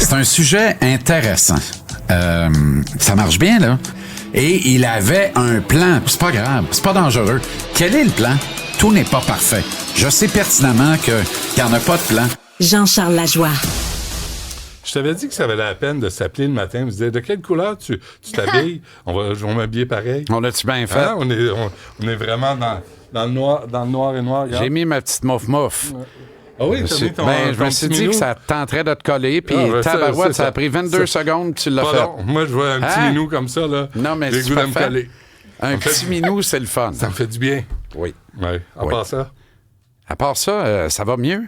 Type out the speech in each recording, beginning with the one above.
C'est un sujet intéressant. Ça marche bien, là. Et il avait un plan. C'est pas grave, c'est pas dangereux. Quel est le plan? Tout n'est pas parfait. Je sais pertinemment qu'il n'y en a pas de plan. Jean-Charles Lajoie. Je t'avais dit que ça valait la peine de s'appeler le matin. Je me disais, de quelle couleur tu t'habilles? Je vais m'habiller pareil. On l'a-tu bien fait? Hein? On est vraiment dans le noir et noir. Regarde. J'ai mis ma petite mouf-mouf. Ouais. Ah oui, t'as mis ton je me suis dit minou. que ça tenterait de te coller, puis tabarouette, ça a pris 22 secondes, tu l'as fait. Non. Moi, je vois un petit minou comme ça, là. Non, mais j'ai le goût de me coller. Un petit minou, c'est le fun. Ça me fait du bien. Oui. Ouais. À part ça? À part ça, ça va mieux.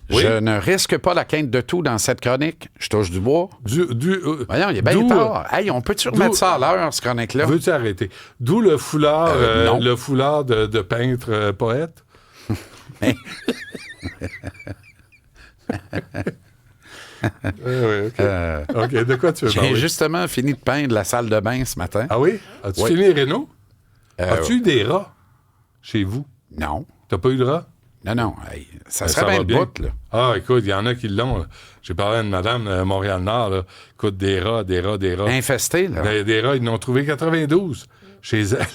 Oui. Je ne risque pas la quinte de tout dans cette chronique. Je touche du bois. Voyons, il est bien tard. Hey, on peut-tu remettre ça à l'heure, cette chronique-là? Veux-tu arrêter? D'où le foulard, de peintre poète? Oui, OK, de quoi tu veux parler? J'ai justement fini de peindre la salle de bain ce matin. Ah oui? As-tu fini les rénaux? As-tu eu des rats chez vous? Non. T'as pas eu de rats? Non. Hey, ça serait bien le bout, là. Ah, écoute, il y en a qui l'ont. Là. J'ai parlé à une madame Montréal-Nord, là. Écoute, des rats. Infestés, là. Des rats, ils en ont trouvé 92 chez elle.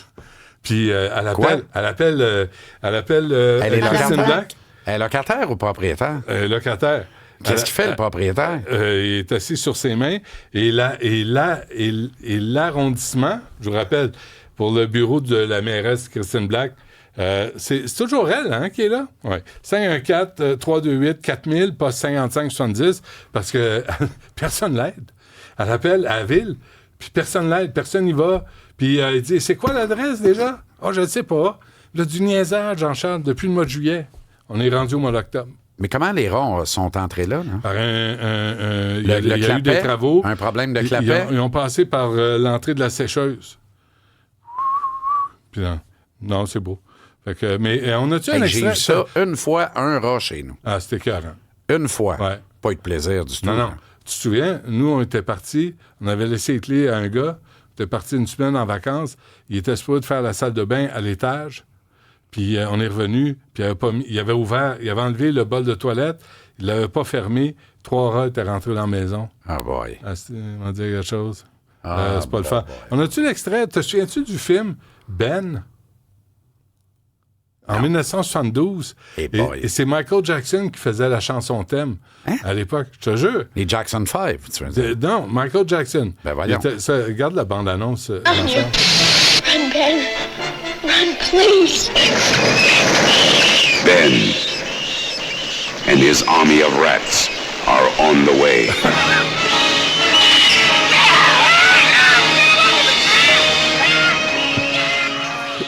Puis elle appelle Christine Black. Elle est locataire ou propriétaire? Locataire. Qu'est-ce qu'il fait, le propriétaire? Il est assis sur ses mains. Et l'arrondissement, je vous rappelle, pour le bureau de la mairesse Christine Black, c'est toujours elle qui est là. Ouais. 514-328-4000, pas 55-70, parce que personne l'aide. Elle appelle à la ville, puis personne l'aide, personne n'y va. Puis elle dit, c'est quoi l'adresse déjà? Ah, je ne sais pas. Là, du niaisage, Jean-Charles, depuis le mois de juillet. On est rendu au mois d'octobre. Mais comment les rats sont entrés là? Par il y a eu des travaux. Un problème de clapet? Ils ont passé par l'entrée de la sécheuse. Puis non, c'est beau. Fait que, mais on a-tu un extrait? J'ai eu ça une fois, un rat chez nous. Ah, c'était carré. Une fois. Ouais. Pas eu de plaisir du tout. Non. Tu te souviens, nous, on était partis, on avait laissé les clés à un gars, on était parti une semaine en vacances, il était supposé de faire la salle de bain à l'étage, puis on est revenu, puis il avait enlevé le bol de toilette, il l'avait pas fermé, 3 rats étaient rentrés dans la maison. Ah boy. On va dire quelque chose. C'est pas le faire. On a-tu l'extrait? Te souviens-tu du film Ben? En 1972. Et c'est Michael Jackson qui faisait la chanson thème à l'époque. Je te jure. Les Jackson 5, tu veux dire? Non, Michael Jackson. Ben voyons. Regarde la bande-annonce. Run, Ben. Run, please. Ben and his army of rats are on the way.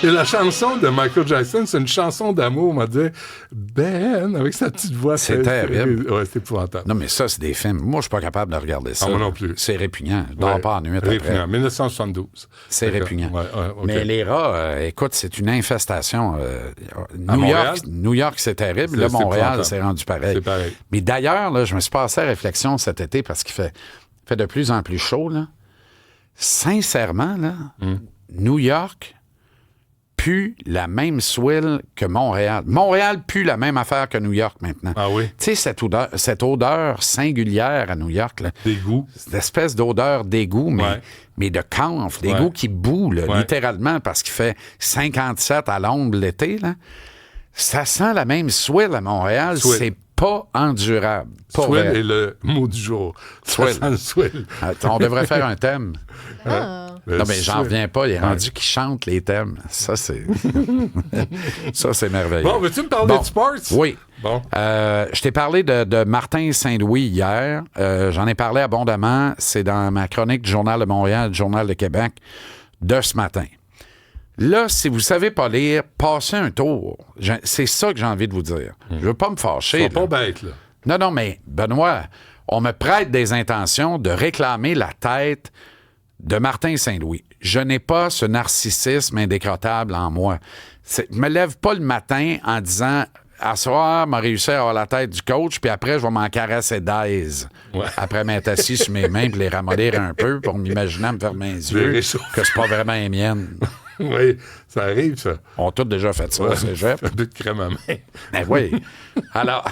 Et la chanson de Michael Jackson, c'est une chanson d'amour, on m'a dit. Ben, avec sa petite voix. C'est terrible. Ouais, c'est épouvantable. Non, mais ça, c'est des films. Moi, je suis pas capable de regarder ça. Moi non plus. C'est répugnant. Je dors pas en nuit après. Répugnant. 1972. C'est répugnant. Ouais, okay. Mais les rats, écoute, c'est une infestation. New York, c'est terrible. Là, Montréal, c'est rendu pareil. C'est pareil. Mais d'ailleurs, là, je me suis passé à réflexion cet été parce qu'il fait de plus en plus chaud. Là. Sincèrement, là, New York pue la même swell que Montréal. Montréal pue la même affaire que New York maintenant. Ah oui? Tu sais, cette odeur singulière à New York. Là, d'égout. Cette espèce d'odeur d'égout, mais de camphre, d'égout qui boue, là, littéralement, parce qu'il fait 57 à l'ombre l'été. Là. Ça sent la même swell à Montréal. Swell. C'est pas endurable. Swell est le mot du jour. Swell. Ça sent le swell. On devrait faire un thème. Non, mais j'en swell. reviens pas. Il est rendu qu'il chante les thèmes. Ça, c'est... ça, c'est merveilleux. Bon, veux-tu me parler de sports? Oui. Bon. Je t'ai parlé de Martin Saint-Louis hier. J'en ai parlé abondamment. C'est dans ma chronique du Journal de Montréal, du Journal de Québec de ce matin. Là, si vous ne savez pas lire, passez un tour. C'est ça que j'ai envie de vous dire. Je veux pas me fâcher. Sois pas bête, là. Non, mais Benoît, on me prête des intentions de réclamer la tête de Martin Saint-Louis. Je n'ai pas ce narcissisme indécrottable en moi. Je me lève pas le matin en disant « À soir, m'a réussi à avoir la tête du coach, puis après, je vais m'en caresser d'aise. Ouais. Après m'être assis sur mes mains, puis les ramollir un peu pour m'imaginer me fermer les yeux, que c'est pas vraiment les miennes. » Oui, ça arrive, ça. On a tous déjà fait ça, c'est cégep. Un peu de crème à main. Ben oui. Alors,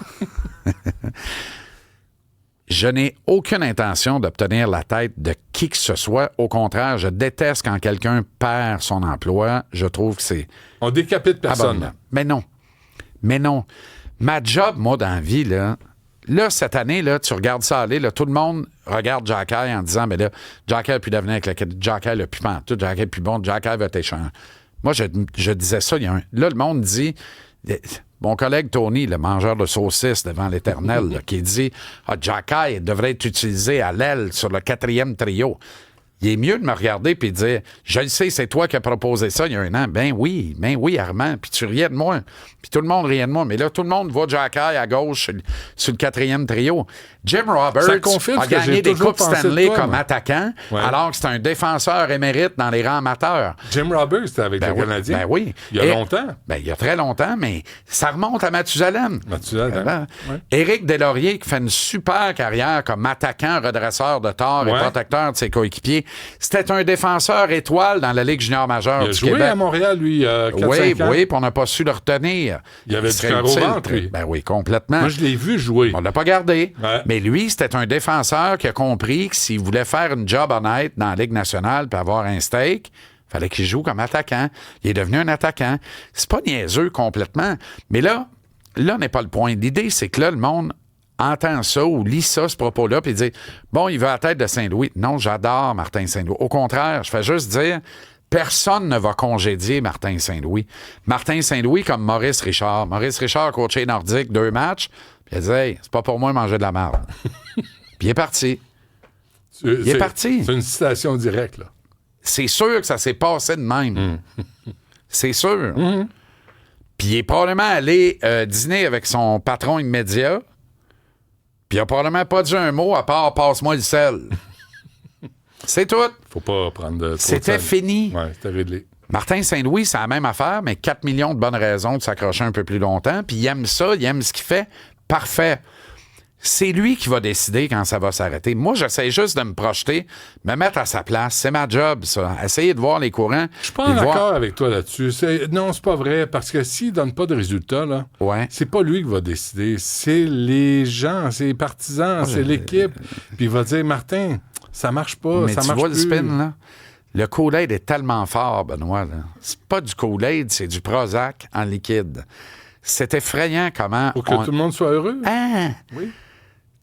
Je n'ai aucune intention d'obtenir la tête de qui que ce soit. Au contraire, je déteste quand quelqu'un perd son emploi. Je trouve que c'est... On décapite personne. abominable. Mais non. Mais non. Ma job, moi, dans la vie, là, cette année, là, tu regardes ça aller, là, tout le monde regarde Jacky en disant, mais là, Jacky n'a plus d'avenir avec la... Jacky n'a plus pantoute, Jacky n'est plus bon, Jacky va t'échanger. Moi, je disais ça, là, le monde dit... Mon collègue Tony, le mangeur de saucisses devant l'Éternel, là, qui dit « Ah, Jacky devrait être utilisé à l'aile sur le 4e trio. » Il est mieux de me regarder puis de dire « Je le sais, c'est toi qui as proposé ça il y a un an. » Ben oui, Armand. Puis tu riais de moi. Puis tout le monde riait de moi. Mais là, tout le monde voit Jacky à gauche sur le 4e trio. Jim Roberts a gagné des Coupes Stanley comme attaquant, alors que c'est un défenseur émérite dans les rangs amateurs. Jim Roberts, c'était avec le Canadien. Ben oui. Il y a longtemps. Ben, il y a très longtemps, mais ça remonte à Mathusalem. Éric Deslauriers, qui fait une super carrière comme attaquant, redresseur de tort et protecteur de ses coéquipiers. C'était un défenseur étoile dans la Ligue junior majeure du Québec. Il a joué à Montréal, lui, 4-5 ans. Oui, puis on n'a pas su le retenir. Il avait du cœur au ventre, lui. Ben oui, complètement. Moi, je l'ai vu jouer. On l'a pas gardé. Ouais. Mais lui, c'était un défenseur qui a compris que s'il voulait faire une job honnête dans la Ligue nationale puis avoir un steak, fallait qu'il joue comme attaquant. Il est devenu un attaquant. C'est pas niaiseux complètement. Mais là n'est pas le point. L'idée, c'est que là, le monde entend ça ou lit ça, ce propos-là, puis dit « Bon, il veut la tête de Saint-Louis. » Non, j'adore Martin Saint-Louis. Au contraire, je fais juste dire personne ne va congédier Martin Saint-Louis. Martin Saint-Louis comme Maurice Richard. Maurice Richard a coaché Nordique 2 matchs, puis il a dit « Hey, c'est pas pour moi de manger de la merde. » Puis il est parti. Il est parti. C'est une citation directe, là. C'est sûr que ça s'est passé de même. C'est sûr. Puis il est probablement allé dîner avec son patron immédiat. Puis il a probablement pas dit un mot à part « passe-moi le sel ». C'est tout. Faut pas prendre de... C'était fini. Ouais, c'était réglé. Martin Saint-Louis, c'est la même affaire, mais 4 millions de bonnes raisons de s'accrocher un peu plus longtemps. Puis il aime ça, il aime ce qu'il fait. Parfait. C'est lui qui va décider quand ça va s'arrêter. Moi, j'essaie juste de me projeter, me mettre à sa place. C'est ma job, ça. Essayer de voir les courants. Je suis pas d'accord avec toi là-dessus. Non, c'est pas vrai. Parce que s'il donne pas de résultats, là, c'est pas lui qui va décider. C'est les gens, c'est les partisans, c'est l'équipe. Puis il va dire, Martin, ça marche pas, mais ça tu marche vois plus. Le spin, là? Le Kool-Aid est tellement fort, Benoît. Là. C'est pas du Kool-Aid, c'est du Prozac en liquide. C'est effrayant comment... Pour que tout le monde soit heureux. Ah! Oui.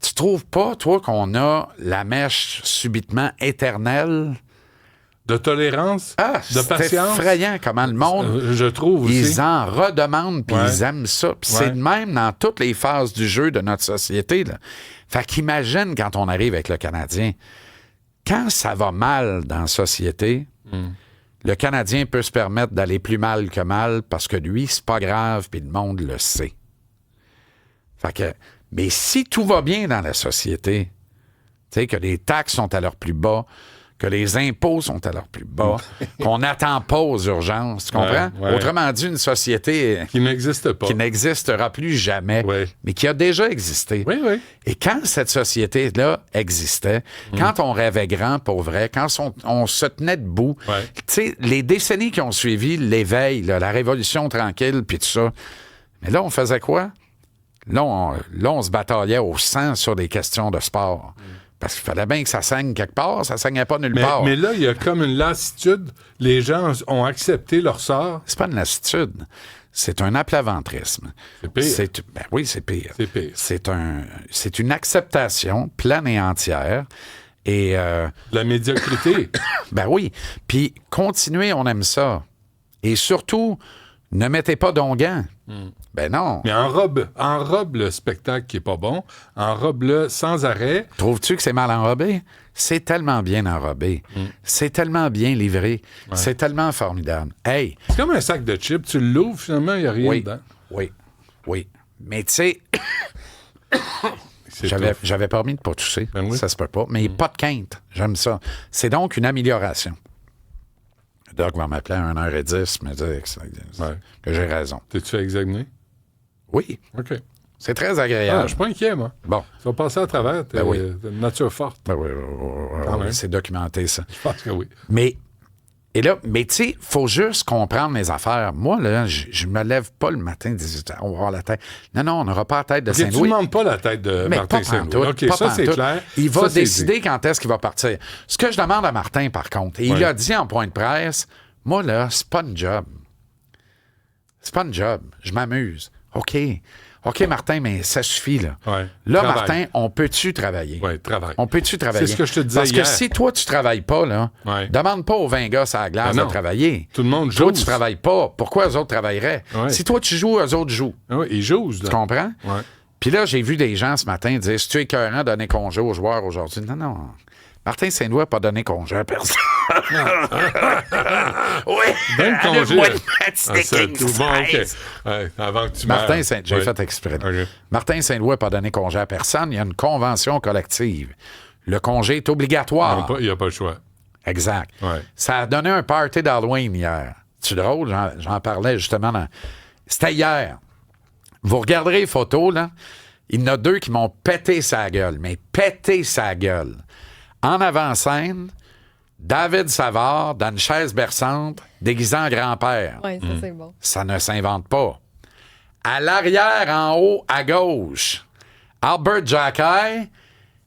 Tu trouves pas, toi, qu'on a la mèche subitement éternelle? De tolérance, de patience. C'est effrayant comment le monde... Je trouve aussi. Ils en redemandent, puis ils aiment ça. Puis c'est de même dans toutes les phases du jeu de notre société. Là. Fait qu'imagine quand on arrive avec le Canadien. Quand ça va mal dans la société, le Canadien peut se permettre d'aller plus mal que mal parce que lui, c'est pas grave, puis le monde le sait. Fait que... Mais si tout va bien dans la société, tu sais, que les taxes sont à leur plus bas, que les impôts sont à leur plus bas, qu'on n'attend pas aux urgences, tu comprends? Autrement dit, une société qui n'existe pas. Qui n'existera plus jamais, mais qui a déjà existé. Et quand cette société-là existait, quand on rêvait grand pour vrai, quand on se tenait debout, tu sais, les décennies qui ont suivi l'éveil, là, la révolution tranquille, puis tout ça, mais là, on faisait quoi? Là, on se bataillait au sang sur des questions de sport. Parce qu'il fallait bien que ça saigne quelque part, ça saignait pas nulle part. Mais là, il y a comme une lassitude. Les gens ont accepté leur sort. C'est pas une lassitude. C'est un aplaventrisme. C'est pire. Ben oui, c'est pire. C'est pire. C'est une acceptation pleine et entière. Et la médiocrité. Ben oui. Puis continuez, on aime ça. Et surtout, ne mettez pas d'onguents. Ben non. Mais enrobe le spectacle qui est pas bon, enrobe-le sans arrêt. Trouves-tu que c'est mal enrobé? C'est tellement bien enrobé. C'est tellement bien livré. C'est tellement formidable. Hey! C'est comme un sac de chips. Tu l'ouvres, finalement, il n'y a rien dedans. Oui. Mais tu sais, j'avais permis de ne pas tousser. Ben oui. Ça se peut pas. Mais pas de quinte. J'aime ça. C'est donc une amélioration. Le doc va m'appeler à 1h10, me dire que j'ai raison. T'es-tu fait examiner? Oui. OK. C'est très agréable. Je suis pas inquiet, moi. Bon. Ça va passer à travers. T'es une nature forte. Ben oui, c'est documenté, ça. Je pense que oui. Mais Et là, mais tu sais, il faut juste comprendre les affaires. Moi, là, je me lève pas le matin, 18h, on va voir la tête. Non, on n'aura pas la tête de Tu ne Saint-Louis. demandes pas la tête de Mais Martin pas Saint-Louis. pantoute, OK, pas ça, c'est pantoute. clair. Il va Ça, c'est décider dit. quand est-ce qu'il va partir. Ce que je demande à Martin, par contre, et il Ouais. a dit en point de presse, moi, là, c'est pas une job. C'est pas une job. Je m'amuse. OK, Martin, mais ça suffit, là. Ouais. Là, Travaille. Martin, on peut-tu travailler? Oui, travail. On peut-tu travailler? C'est ce que je te disais Parce hier. que si toi, tu travailles pas, là, Ouais. demande pas aux 20 gars à la glace Ben non. de travailler. Tout le monde Toi, joue. tu travailles pas. Pourquoi eux autres travailleraient? Ouais. Si toi, tu joues, eux autres jouent. Ah oui, il joue, là. Tu comprends? Ouais. Puis là, j'ai vu des gens ce matin dire, si tu es écœurant, donner congé aux joueurs aujourd'hui. Non. Martin Saint-Louis n'a pas donné congé à personne. Oui. Donne congé. Moi, Ah, c'est tout bon, OK. Ouais, avant que tu Martin meurs. Saint-Louis, j'ai Ouais. fait exprès. OK. Martin Saint-Louis n'a pas donné congé à personne. Il y a une convention collective. Le congé est obligatoire. Il n'y a pas le choix. Exact. Ouais. Ça a donné un party d'Halloween hier. C'est drôle, j'en parlais justement. C'était hier. Vous regarderez les photos, là. Il y en a deux qui m'ont pété sa gueule, mais pété sa gueule. En avant-scène, David Savard, dans une chaise berçante, déguisé en grand-père. Oui, ça, c'est bon. Ça ne s'invente pas. À l'arrière, en haut, à gauche, Albert Jacquet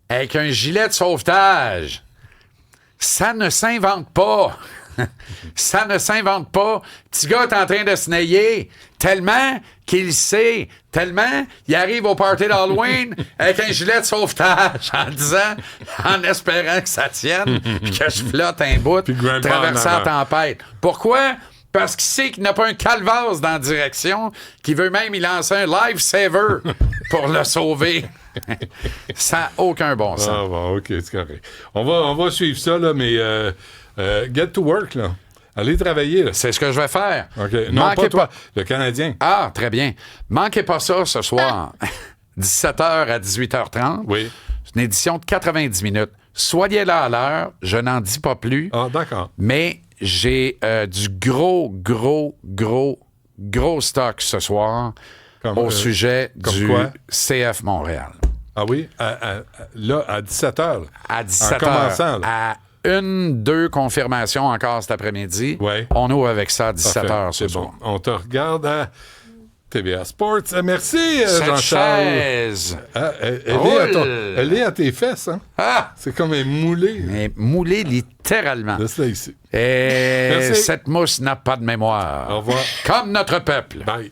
avec un gilet de sauvetage. Ça ne s'invente pas. Ça ne s'invente pas. Petit gars est en train de se nailler tellement qu'il sait, tellement il arrive au party d'Halloween avec un gilet de sauvetage en disant, en espérant que ça tienne, puis que je flotte un bout, Puis Grandpa traversant en la avant. tempête. Pourquoi? Parce qu'il sait qu'il n'a pas un calvasse dans la direction, qu'il veut même y lancer un lifesaver pour le sauver. Ça n'a aucun bon sens. Ah bon, OK, c'est correct. On va suivre ça, là, mais get to work, là. Allez travailler, là. C'est ce que je vais faire. OK. Non, Manquez pas toi, le Canadien. Ah, très bien. Manquez pas ça ce soir. 17h à 18h30. Oui. C'est une édition de 90 minutes. Soyez là à l'heure. Je n'en dis pas plus. Ah, d'accord. Mais j'ai du gros stock ce soir Comme, au sujet comme du quoi? CF Montréal. Ah oui? Là, à 17h. À 17h. En commençant, là. À 1-2 confirmations encore cet après-midi. Ouais. On ouvre avec ça à 17h Parfait, ce c'est soir. bon. On te regarde à TVA Sports. Merci, Cette Jean-Charles. chaise. Ah, Roule. elle est à tes fesses, hein? Ah! C'est comme un moulé. Mais moulé littéralement. Laisse ça ici. Et Merci. cette mousse n'a pas de mémoire. Au revoir. Comme notre peuple. Bye.